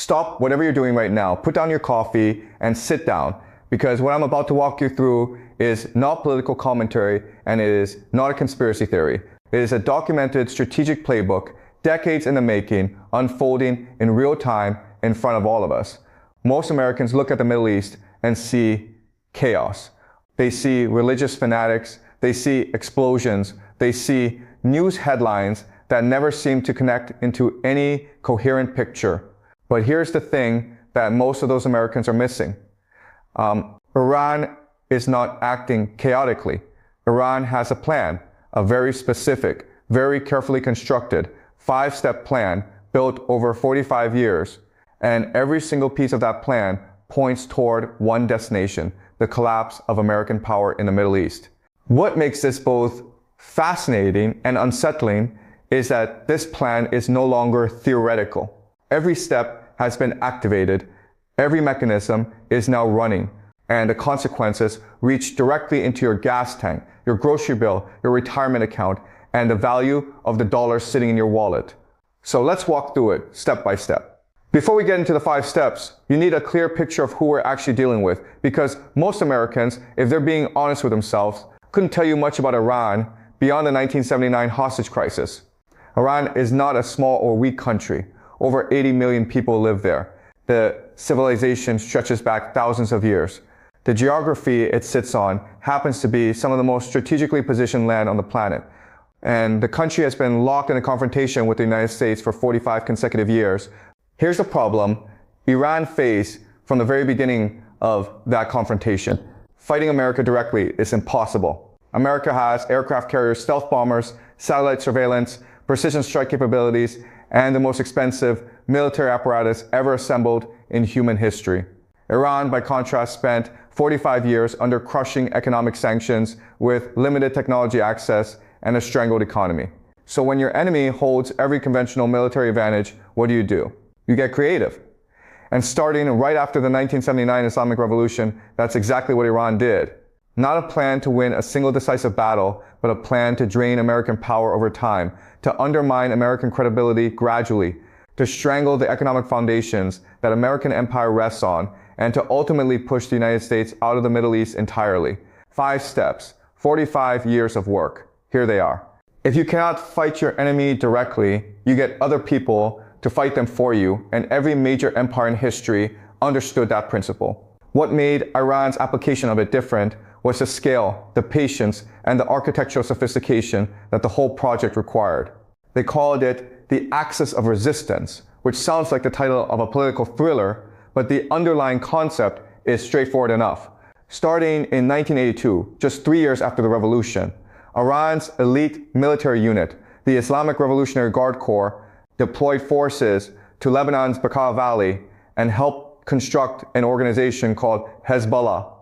stop whatever you're doing right now, put down your coffee, and sit down. Because what I'm about to walk you through is not political commentary, and it is not a conspiracy theory. It is a documented strategic playbook, decades in the making, unfolding in real time in front of all of us. Most Americans look at the Middle East and see chaos. They see religious fanatics, they see explosions, they see news headlines that never seem to connect into any coherent picture. But here's the thing that most of those Americans are missing. Iran is not acting chaotically. Iran has a plan, a very specific, very carefully constructed, 5-step plan built over 45 years. And every single piece of that plan points toward one destination, the collapse of American power in the Middle East. What makes this both fascinating and unsettling is that this plan is no longer theoretical. Every step has been activated, every mechanism is now running, and the consequences reach directly into your gas tank, your grocery bill, your retirement account, and the value of the dollar sitting in your wallet. So let's walk through it step by step. Before we get into the 5 steps, you need a clear picture of who we're actually dealing with, because most Americans, if they're being honest with themselves, couldn't tell you much about Iran beyond the 1979 hostage crisis. Iran is not a small or weak country. Over 80 million people live there. The civilization stretches back thousands of years. The geography it sits on happens to be some of the most strategically positioned land on the planet. And the country has been locked in a confrontation with the United States for 45 consecutive years. Here's the problem. Iran faced, from the very beginning of that confrontation, fighting America directly is impossible. America has aircraft carriers, stealth bombers, satellite surveillance, precision strike capabilities, and the most expensive military apparatus ever assembled in human history. Iran, by contrast, spent 45 years under crushing economic sanctions with limited technology access and a strangled economy. So when your enemy holds every conventional military advantage, what do? You get creative. And starting right after the 1979 Islamic Revolution, that's exactly what Iran did. Not a plan to win a single decisive battle, but a plan to drain American power over time, to undermine American credibility gradually, to strangle the economic foundations that American empire rests on, and to ultimately push the United States out of the Middle East entirely. 5 steps, 45 years of work. Here they are. If you cannot fight your enemy directly, you get other people to fight them for you, and every major empire in history understood that principle. What made Iran's application of it different was the scale, the patience, and the architectural sophistication that the whole project required. They called it the Axis of Resistance, which sounds like the title of a political thriller, but the underlying concept is straightforward enough. Starting in 1982, just 3 years after the revolution, Iran's elite military unit, the Islamic Revolutionary Guard Corps, deployed forces to Lebanon's Bekaa Valley and helped construct an organization called Hezbollah.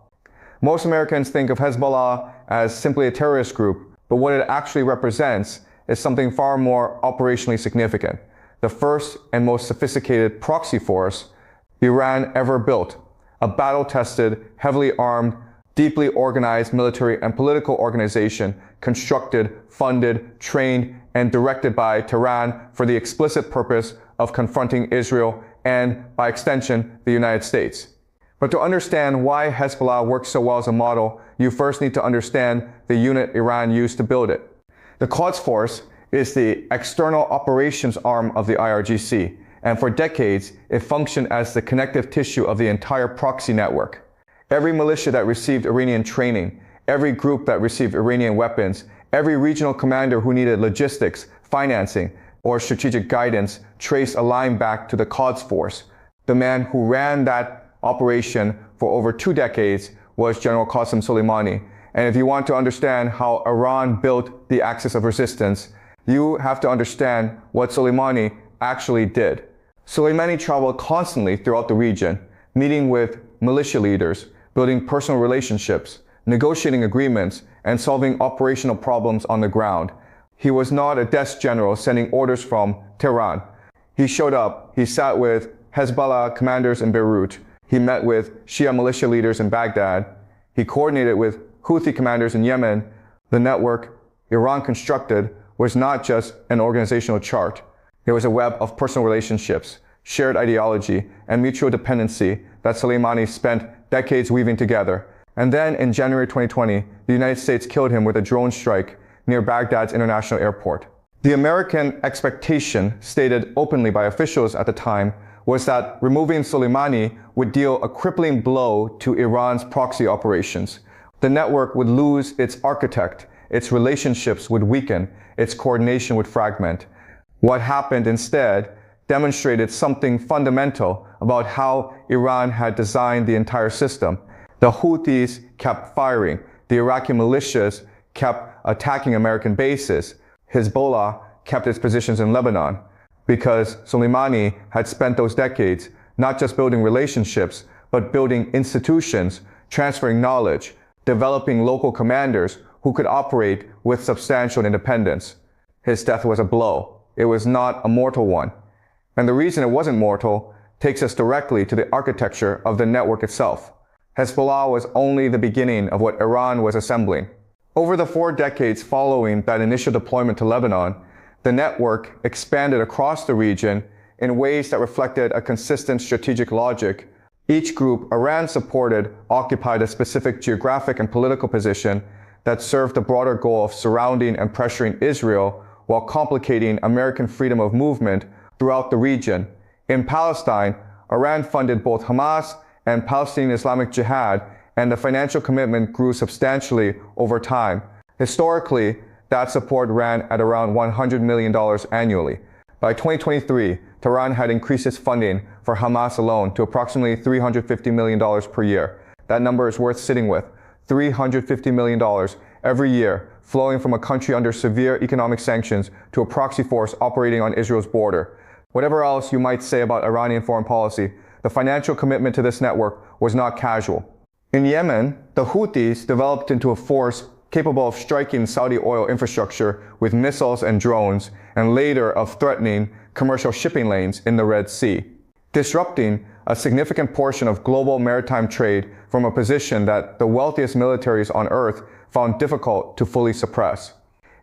Most Americans think of Hezbollah as simply a terrorist group, but what it actually represents is something far more operationally significant. The first and most sophisticated proxy force Iran ever built, a battle-tested, heavily armed, deeply organized military and political organization constructed, funded, trained, and directed by Tehran for the explicit purpose of confronting Israel and, by extension, the United States. But to understand why Hezbollah works so well as a model, you first need to understand the unit Iran used to build it. The Quds Force is the external operations arm of the IRGC, and for decades, it functioned as the connective tissue of the entire proxy network. Every militia that received Iranian training, every group that received Iranian weapons, every regional commander who needed logistics, financing, or strategic guidance traced a line back to the Quds Force. The man who ran that operation for over 2 decades was General Qasem Soleimani. And if you want to understand how Iran built the Axis of Resistance, you have to understand what Soleimani actually did. Soleimani traveled constantly throughout the region, meeting with militia leaders, building personal relationships, negotiating agreements, and solving operational problems on the ground. He was not a desk general sending orders from Tehran. He showed up, he sat with Hezbollah commanders in Beirut, he met with Shia militia leaders in Baghdad, he coordinated with Houthi commanders in Yemen. The network Iran constructed was not just an organizational chart. It was a web of personal relationships, shared ideology, and mutual dependency that Soleimani spent decades weaving together. And then in January 2020, the United States killed him with a drone strike near Baghdad's international airport. The American expectation, stated openly by officials at the time, was that removing Soleimani would deal a crippling blow to Iran's proxy operations. The network would lose its architect, its relationships would weaken, its coordination would fragment. What happened instead demonstrated something fundamental about how Iran had designed the entire system. The Houthis kept firing, the Iraqi militias kept attacking American bases, Hezbollah kept its positions in Lebanon, because Soleimani had spent those decades not just building relationships, but building institutions, transferring knowledge, developing local commanders who could operate with substantial independence. His death was a blow. It was not a mortal one. And the reason it wasn't mortal takes us directly to the architecture of the network itself. Hezbollah was only the beginning of what Iran was assembling. Over the 4 decades following that initial deployment to Lebanon, the network expanded across the region in ways that reflected a consistent strategic logic. Each group Iran supported occupied a specific geographic and political position that served the broader goal of surrounding and pressuring Israel while complicating American freedom of movement throughout the region. In Palestine, Iran funded both Hamas and Palestinian Islamic Jihad, and the financial commitment grew substantially over time. Historically, that support ran at around $100 million annually. By 2023, Tehran had increased its funding for Hamas alone to approximately $350 million per year. That number is worth sitting with. $350 million every year, flowing from a country under severe economic sanctions to a proxy force operating on Israel's border. Whatever else you might say about Iranian foreign policy, the financial commitment to this network was not casual. In Yemen, the Houthis developed into a force capable of striking Saudi oil infrastructure with missiles and drones, and later of threatening commercial shipping lanes in the Red Sea, disrupting a significant portion of global maritime trade from a position that the wealthiest militaries on earth found difficult to fully suppress.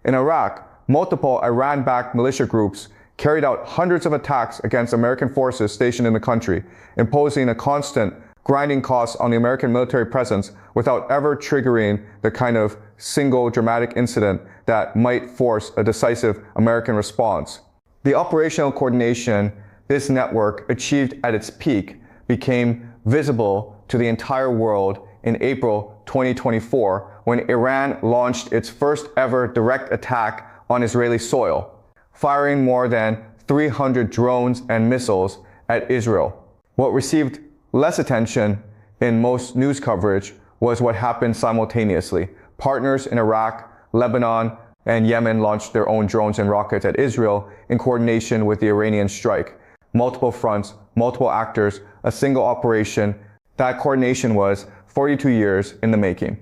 In Iraq, multiple Iran-backed militia groups carried out hundreds of attacks against American forces stationed in the country, imposing a constant grinding cost on the American military presence without ever triggering the kind of single dramatic incident that might force a decisive American response. The operational coordination this network achieved at its peak became visible to the entire world in April 2024 when Iran launched its first ever direct attack on Israeli soil, firing more than 300 drones and missiles at Israel. What received less attention in most news coverage was what happened simultaneously. Partners in Iraq, Lebanon, and Yemen launched their own drones and rockets at Israel in coordination with the Iranian strike. Multiple fronts, multiple actors, a single operation. That coordination was 42 years in the making.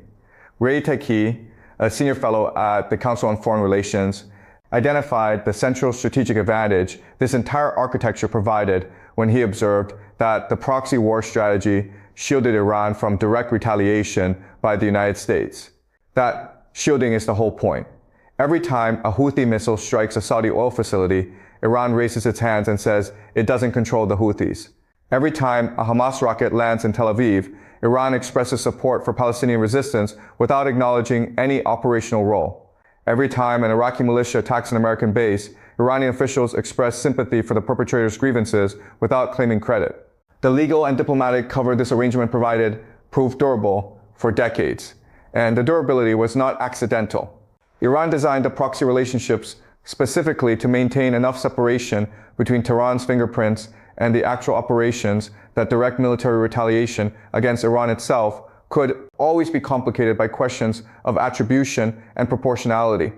Ray Taqi, a senior fellow at the Council on Foreign Relations, identified the central strategic advantage this entire architecture provided when he observed that the proxy war strategy shielded Iran from direct retaliation by the United States. That shielding is the whole point. Every time a Houthi missile strikes a Saudi oil facility, Iran raises its hands and says it doesn't control the Houthis. Every time a Hamas rocket lands in Tel Aviv, Iran expresses support for Palestinian resistance without acknowledging any operational role. Every time an Iraqi militia attacks an American base, Iranian officials express sympathy for the perpetrators' grievances without claiming credit. The legal and diplomatic cover this arrangement provided proved durable for decades, and the durability was not accidental. Iran designed the proxy relationships specifically to maintain enough separation between Tehran's fingerprints and the actual operations that direct military retaliation against Iran itself could always be complicated by questions of attribution and proportionality.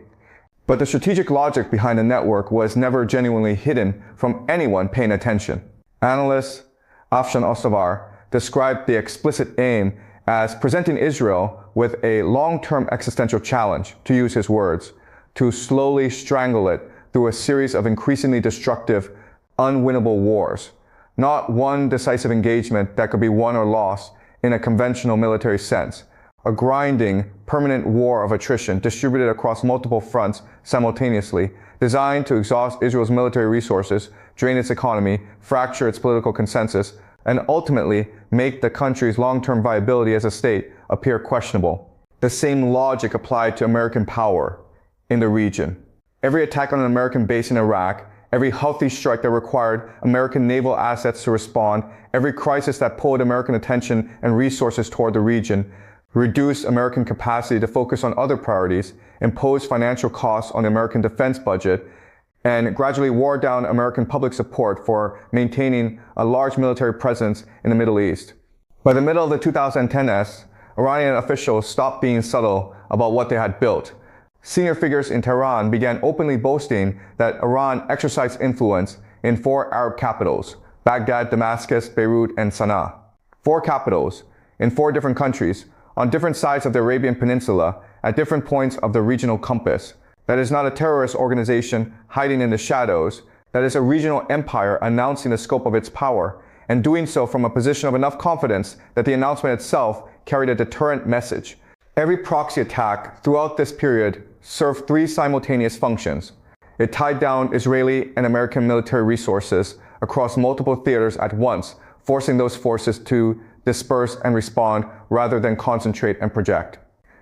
But the strategic logic behind the network was never genuinely hidden from anyone paying attention. Analyst Afshan Ostavar described the explicit aim as presenting Israel with a long-term existential challenge, to use his words, to slowly strangle it through a series of increasingly destructive, unwinnable wars. Not one decisive engagement that could be won or lost in a conventional military sense, a grinding, permanent war of attrition distributed across multiple fronts simultaneously, designed to exhaust Israel's military resources, drain its economy, fracture its political consensus, and ultimately make the country's long-term viability as a state appear questionable. The same logic applied to American power in the region. Every attack on an American base in Iraq, every Houthi strike that required American naval assets to respond, every crisis that pulled American attention and resources toward the region, reduced American capacity to focus on other priorities, imposed financial costs on the American defense budget, and gradually wore down American public support for maintaining a large military presence in the Middle East. By the middle of the 2010s, Iranian officials stopped being subtle about what they had built. Senior figures in Tehran began openly boasting that Iran exercised influence in 4 Arab capitals: Baghdad, Damascus, Beirut, and Sana'a. 4 capitals in 4 different countries on different sides of the Arabian Peninsula at different points of the regional compass. That is not a terrorist organization hiding in the shadows. That is a regional empire announcing the scope of its power, and doing so from a position of enough confidence that the announcement itself carried a deterrent message. Every proxy attack throughout this period served 3 simultaneous functions. It tied down Israeli and American military resources across multiple theaters at once, forcing those forces to disperse and respond rather than concentrate and project.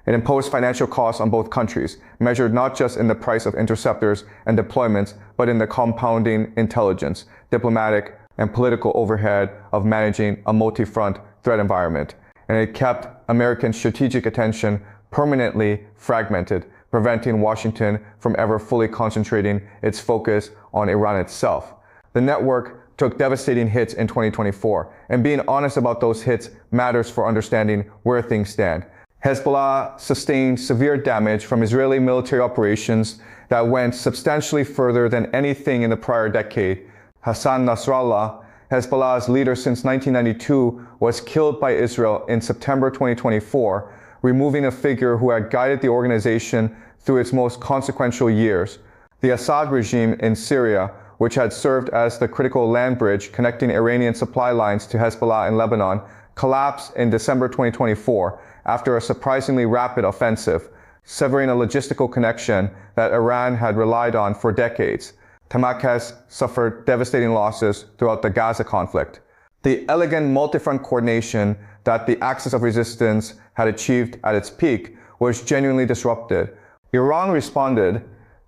It imposed financial costs on both countries, measured not just in the price of interceptors and deployments, but in the compounding intelligence, diplomatic, and political overhead of managing a multi-front threat environment. And it kept American strategic attention permanently fragmented, preventing Washington from ever fully concentrating its focus on Iran itself. The network took devastating hits in 2024, and being honest about those hits matters for understanding where things stand. Hezbollah sustained severe damage from Israeli military operations that went substantially further than anything in the prior decade. Hassan Nasrallah, Hezbollah's leader since 1992, was killed by Israel in September 2024, removing a figure who had guided the organization through its most consequential years. The Assad regime in Syria, which had served as the critical land bridge connecting Iranian supply lines to Hezbollah in Lebanon, collapsed in December 2024 after a surprisingly rapid offensive, severing a logistical connection that Iran had relied on for decades. Damascus suffered devastating losses throughout the Gaza conflict. The elegant multi-front coordination that the axis of resistance had achieved at its peak was genuinely disrupted. Iran responded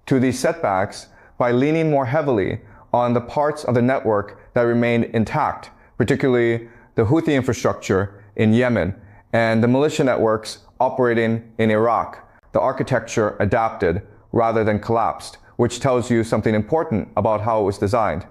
to these setbacks by leaning more heavily on the parts of the network that remained intact, particularly the Houthi infrastructure in Yemen and the militia networks operating in Iraq. The architecture adapted rather than collapsed, which tells you something important about how it was designed.